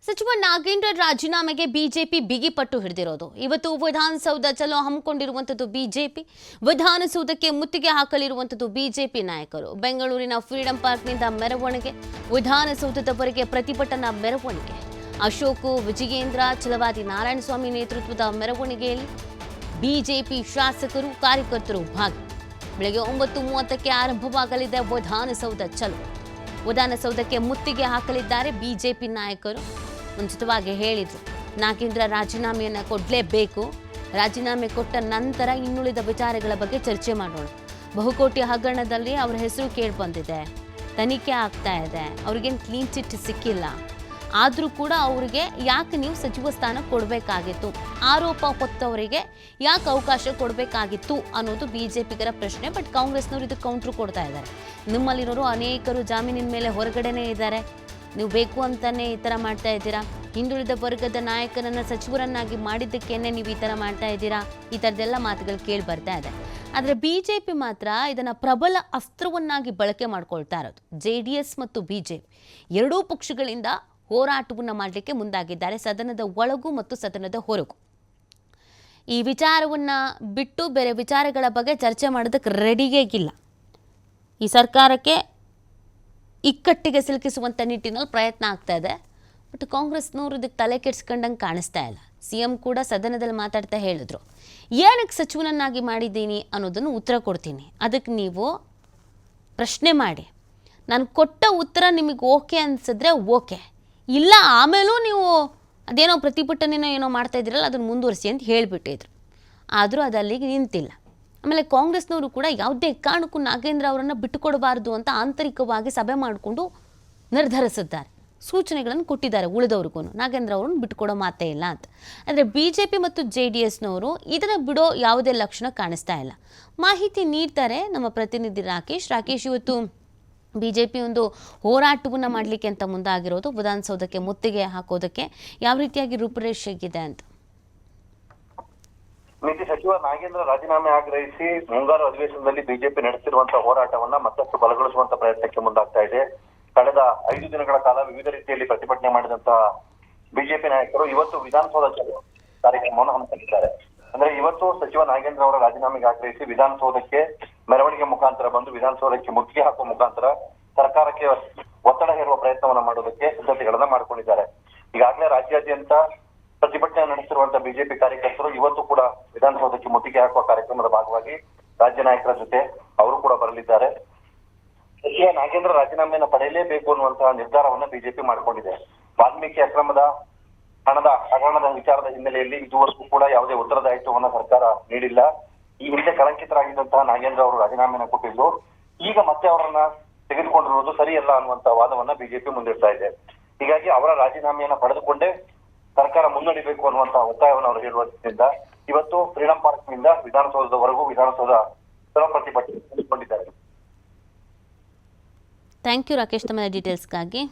ಸಚಿವ ನಾಗೇಂದ್ರ ರಾಜೀನಾಮೆಗೆ ಬಿಜೆಪಿ ಬಿಗಿಪಟ್ಟು ಹಿಡಿದಿರೋದು. ಇವತ್ತು ವಿಧಾನಸೌಧ ಚಲೋ ಹಮ್ಮಿಕೊಂಡಿರುವಂತದ್ದು ಬಿಜೆಪಿ. ವಿಧಾನಸೌಧಕ್ಕೆ ಮುತ್ತಿಗೆ ಹಾಕಲಿರುವಂತದ್ದು ಬಿಜೆಪಿ ನಾಯಕರು. ಬೆಂಗಳೂರಿನ ಫ್ರೀಡಂ ಪಾರ್ಕ್ನಿಂದ ಮೆರವಣಿಗೆ, ವಿಧಾನಸೌಧದವರೆಗೆ ಪ್ರತಿಭಟನಾ ಮೆರವಣಿಗೆ. ಅಶೋಕ್, ವಿಜಯೇಂದ್ರ, ಛಲವಾದಿ ನಾರಾಯಣಸ್ವಾಮಿ ನೇತೃತ್ವದ ಮೆರವಣಿಗೆಯಲ್ಲಿ ಬಿಜೆಪಿ ಶಾಸಕರು, ಕಾರ್ಯಕರ್ತರು ಭಾಗಿ. ಬೆಳಗ್ಗೆ 9:30ಕ್ಕೆ ಆರಂಭವಾಗಲಿದೆ ವಿಧಾನಸೌಧ ಚಲೋ. ವಿಧಾನಸೌಧಕ್ಕೆ ಮುತ್ತಿಗೆ ಹಾಕಲಿದ್ದಾರೆ ಬಿಜೆಪಿ ನಾಯಕರು. ಮುಂಚಿತವಾಗಿ ಹೇಳಿದ್ರು, ನಾಗೇಂದ್ರ ರಾಜೀನಾಮೆಯನ್ನು ಕೊಡಲೇಬೇಕು. ರಾಜೀನಾಮೆ ಕೊಟ್ಟ ನಂತರ ಇನ್ನುಳಿದ ವಿಚಾರಗಳ ಬಗ್ಗೆ ಚರ್ಚೆ ಮಾಡೋಣ. ಬಹುಕೋಟಿ ಹಗರಣದಲ್ಲಿ ಅವರ ಹೆಸರು ಕೇಳಿ ಬಂದಿದೆ, ತನಿಖೆ ಆಗ್ತಾ ಇದೆ, ಅವ್ರಿಗೇನು ಕ್ಲೀನ್ ಚಿಟ್ ಸಿಕ್ಕಿಲ್ಲ. ಆದರೂ ಕೂಡ ಅವರಿಗೆ ಯಾಕೆ ನೀವು ಸಚಿವ ಸ್ಥಾನ ಕೊಡಬೇಕಾಗಿತ್ತು, ಆರೋಪ ಹೊತ್ತವರಿಗೆ ಯಾಕೆ ಅವಕಾಶ ಕೊಡಬೇಕಾಗಿತ್ತು ಅನ್ನೋದು ಬಿಜೆಪಿಗರ ಪ್ರಶ್ನೆ. ಬಟ್ ಕಾಂಗ್ರೆಸ್ನವರು ಇದಕ್ಕೆ ಕೌಂಟ್ರು ಕೊಡ್ತಾ ಇದ್ದಾರೆ. ನಿಮ್ಮಲ್ಲಿರೋರು ಅನೇಕರು ಜಾಮೀನಿನ ಮೇಲೆ ಹೊರಗಡೆನೇ ಇದ್ದಾರೆ, ನೀವು ಬೇಕು ಅಂತಾನೆ ಈ ಥರ ಮಾಡ್ತಾ ಇದ್ದೀರಾ, ಹಿಂದುಳಿದ ವರ್ಗದ ನಾಯಕನನ್ನು ಸಚಿವರನ್ನಾಗಿ ಮಾಡಿದ್ದಕ್ಕೇನೆ ನೀವು ಈ ಥರ ಮಾಡ್ತಾ ಇದ್ದೀರಾ, ಈ ಥರದ್ದೆಲ್ಲ ಮಾತುಗಳು ಕೇಳಿ ಬರ್ತಾ ಇದೆ. ಆದರೆ ಬಿಜೆಪಿ ಮಾತ್ರ ಇದನ್ನು ಪ್ರಬಲ ಅಸ್ತ್ರವನ್ನಾಗಿ ಬಳಕೆ ಮಾಡ್ಕೊಳ್ತಾ ಇರೋದು. JDS ಮತ್ತು ಬಿಜೆಪಿ ಎರಡೂ ಪಕ್ಷಗಳಿಂದ ಹೋರಾಟವನ್ನು ಮಾಡಲಿಕ್ಕೆ ಮುಂದಾಗಿದ್ದಾರೆ, ಸದನದ ಒಳಗೂ ಮತ್ತು ಸದನದ ಹೊರಗೂ. ಈ ವಿಚಾರವನ್ನು ಬಿಟ್ಟು ಬೇರೆ ವಿಚಾರಗಳ ಬಗ್ಗೆ ಚರ್ಚೆ ಮಾಡೋದಕ್ಕೆ ರೆಡಿಗೇ ಇಲ್ಲ. ಈ ಸರ್ಕಾರಕ್ಕೆ ಇಕ್ಕಟ್ಟಿಗೆ ಸಿಲುಕಿಸುವಂಥ ನಿಟ್ಟಿನಲ್ಲಿ ಪ್ರಯತ್ನ ಆಗ್ತಾ ಇದೆ. ಬಟ್ ಕಾಂಗ್ರೆಸ್ನವರು ಇದಕ್ಕೆ ತಲೆ ಕೆಡಿಸ್ಕೊಂಡಂಗೆ ಕಾಣಿಸ್ತಾ ಇಲ್ಲ. CM ಕೂಡ ಸದನದಲ್ಲಿ ಮಾತಾಡ್ತಾ ಹೇಳಿದ್ರು, ಏನಕ್ಕೆ ಸಚಿವನನ್ನಾಗಿ ಮಾಡಿದ್ದೀನಿ ಅನ್ನೋದನ್ನು ಉತ್ತರ ಕೊಡ್ತೀನಿ, ಅದಕ್ಕೆ ನೀವು ಪ್ರಶ್ನೆ ಮಾಡಿ, ನಾನು ಕೊಟ್ಟ ಉತ್ತರ ನಿಮಗೆ ಓಕೆ ಅನಿಸಿದ್ರೆ ಓಕೆ, ಇಲ್ಲ ಆಮೇಲೂ ನೀವು ಅದೇನೋ ಪ್ರತಿಭಟನೆನೋ ಏನೋ ಮಾಡ್ತಾ ಇದ್ದೀರಲ್ಲ ಅದನ್ನು ಮುಂದುವರಿಸಿ ಅಂತ ಹೇಳಿಬಿಟ್ಟಿದ್ರು. ಆದರೂ ಅದು ಅಲ್ಲಿಗೆ ನಿಂತಿಲ್ಲ. ಆಮೇಲೆ ಕಾಂಗ್ರೆಸ್ನವರು ಕೂಡ ಯಾವುದೇ ಕಾರಣಕ್ಕೂ ನಾಗೇಂದ್ರ ಅವರನ್ನು ಬಿಟ್ಟುಕೊಡಬಾರ್ದು ಅಂತ ಆಂತರಿಕವಾಗಿ ಸಭೆ ಮಾಡಿಕೊಂಡು ನಿರ್ಧರಿಸಿದ್ದಾರೆ, ಸೂಚನೆಗಳನ್ನು ಕೊಟ್ಟಿದ್ದಾರೆ ಉಳಿದವ್ರಿಗೂ, ನಾಗೇಂದ್ರ ಅವರನ್ನು ಬಿಟ್ಟುಕೊಡೋ ಮಾತೇ ಇಲ್ಲ ಅಂತ. ಆದರೆ BJP ಮತ್ತು JDSನವರು ಇದನ್ನು ಬಿಡೋ ಯಾವುದೇ ಲಕ್ಷಣ ಕಾಣಿಸ್ತಾ ಇಲ್ಲ. ಮಾಹಿತಿ ನೀಡ್ತಾರೆ ನಮ್ಮ ಪ್ರತಿನಿಧಿ ರಾಕೇಶ್. ಇವತ್ತು BJP ಒಂದು ಹೋರಾಟವನ್ನು ಮಾಡಲಿಕ್ಕೆ ಅಂತ ಮುಂದಾಗಿರೋದು, ವಿಧಾನಸೌಧಕ್ಕೆ ಮುತ್ತಿಗೆ ಹಾಕೋದಕ್ಕೆ ಯಾವ ರೀತಿಯಾಗಿ ರೂಪುರೇಷೆಗಿದೆ ಅಂತ. ನೀತಿ ಸಚಿವ ನಾಗೇಂದ್ರ ರಾಜೀನಾಮೆ ಆಗ್ರಹಿಸಿ ಮುಂಗಾರು ಅಧಿವೇಶನದಲ್ಲಿ ಬಿಜೆಪಿ ನಡೆಸಿರುವಂತಹ ಹೋರಾಟವನ್ನ ಮತ್ತಷ್ಟು ಬಲಗೊಳಿಸುವಂತ ಪ್ರಯತ್ನಕ್ಕೆ ಮುಂದಾಗ್ತಾ ಇದೆ. ಕಳೆದ 5 ದಿನಗಳ ಕಾಲ ವಿವಿಧ ರೀತಿಯಲ್ಲಿ ಪ್ರತಿಭಟನೆ ಮಾಡಿದಂತಹ ಬಿಜೆಪಿ ನಾಯಕರು ಇವತ್ತು ವಿಧಾನಸೌಧ ಕಾರ್ಯಕ್ರಮವನ್ನು ಹಮ್ಮಿಕೊಂಡಿದ್ದಾರೆ. ಅಂದ್ರೆ ಇವತ್ತು ಸಚಿವ ನಾಗೇಂದ್ರ ಅವರ ರಾಜೀನಾಮೆಗೆ ಆಗ್ರಹಿಸಿ ವಿಧಾನಸೌಧಕ್ಕೆ ಮೆರವಣಿಗೆ ಮುಖಾಂತರ ಬಂದು ವಿಧಾನಸೌಧಕ್ಕೆ ಮುತ್ತಿಗೆ ಹಾಕುವ ಮುಖಾಂತರ ಸರ್ಕಾರಕ್ಕೆ ಒತ್ತಡ ಹೇರುವ ಪ್ರಯತ್ನವನ್ನ ಮಾಡೋದಕ್ಕೆ ಸಿದ್ಧತೆಗಳನ್ನ ಮಾಡಿಕೊಂಡಿದ್ದಾರೆ. ಈಗಾಗಲೇ ರಾಜ್ಯಾದ್ಯಂತ ಪ್ರತಿಭಟನೆ ನಡೆಸಿರುವಂತಹ ಬಿಜೆಪಿ ಕಾರ್ಯಕರ್ತರು ಇವತ್ತು ಕೂಡ ವಿಧಾನಸೌಧಕ್ಕೆ ಮುತ್ತಿಗೆ ಹಾಕುವ ಕಾರ್ಯಕ್ರಮದ ಭಾಗವಾಗಿ ರಾಜ್ಯ ನಾಯಕರ ಜೊತೆ ಅವರು ಕೂಡ ಬರಲಿದ್ದಾರೆ. ಸಚಿವ ನಾಗೇಂದ್ರ ರಾಜೀನಾಮೆಯನ್ನು ಪಡೆಯಲೇಬೇಕು ಅನ್ನುವಂತಹ ನಿರ್ಧಾರವನ್ನ ಬಿಜೆಪಿ ಮಾಡಿಕೊಂಡಿದೆ. ವಾಲ್ಮೀಕಿ ಅಕ್ರಮದ ಹಗರಣದ ವಿಚಾರದ ಹಿನ್ನೆಲೆಯಲ್ಲಿ ಇದುವರೆಗೂ ಕೂಡ ಯಾವುದೇ ಉತ್ತರದಾಯಿತ್ವವನ್ನ ಸರ್ಕಾರ ನೀಡಿಲ್ಲ. ಈ ಹಿಂದೆ ಕಳಂಕಿತರಾಗಿದ್ದಂತಹ ನಾಗೇಂದ್ರ ಅವರು ರಾಜೀನಾಮೆಯನ್ನು ಕೊಟ್ಟಿದ್ದು, ಈಗ ಮತ್ತೆ ಅವರನ್ನ ತೆಗೆದುಕೊಂಡಿರುವುದು ಸರಿಯಲ್ಲ ಅನ್ನುವಂತ ವಾದವನ್ನ ಬಿಜೆಪಿ ಮುಂದಿಡ್ತಾ ಇದೆ. ಹೀಗಾಗಿ ಅವರ ರಾಜೀನಾಮೆಯನ್ನ ಪಡೆದುಕೊಂಡೇ ಸರ್ಕಾರ ಮುನ್ನಡೆಯಬೇಕು ಅನ್ನುವಂತಹ ಒತ್ತಾಯವನ್ನು ಅವರು ಹೇಳುವುದರಿಂದ ಇವತ್ತು ಫ್ರೀಡಂ ಪಾರ್ಕ್ ನಿಂದ ವಿಧಾನಸೌಧದವರೆಗೂ ವಿಧಾನಸೌಧ ಪ್ರತಿಭಟನೆ ನಡೆಸಿಕೊಂಡಿದ್ದಾರೆ. ಥ್ಯಾಂಕ್ ಯು ರಾಕೇಶ್, ತಮ್ಮ ಡೀಟೇಲ್ಸ್ಗಾಗಿ.